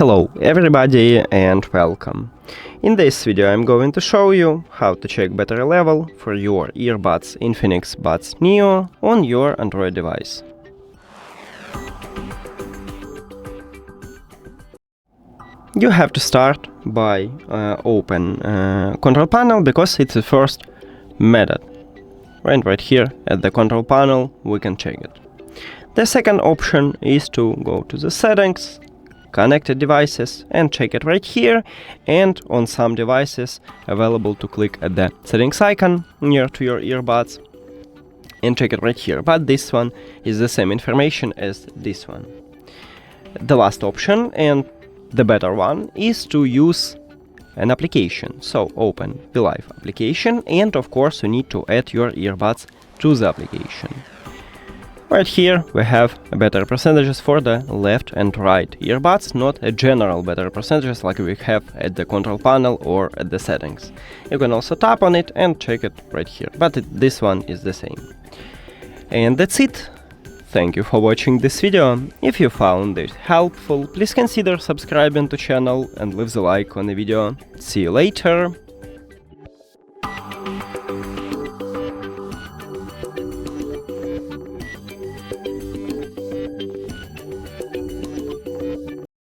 Hello everybody and welcome. In this video I'm going to show you how to check battery level for your earbuds INFINIX Buds Neo on your Android device. You have to start by open control panel because it's the first method. Right here at the control panel we can check it. The second option is to go to the settings, connected devices, and check it right here, and on some devices available to click at the settings icon near to your earbuds and check it right here, but this one is the same information as this one. The last option and the better one is to use an application. So open the Live application, and of course you need to add your earbuds to the application. Right here we have battery percentages for the left and right earbuds, not a general battery percentages like we have at the control panel or at the settings. You can also tap on it and check it right here, but this one is the same. And that's it. Thank you for watching this video. If you found it helpful, please consider subscribing to channel and leave the like on the video. See you later.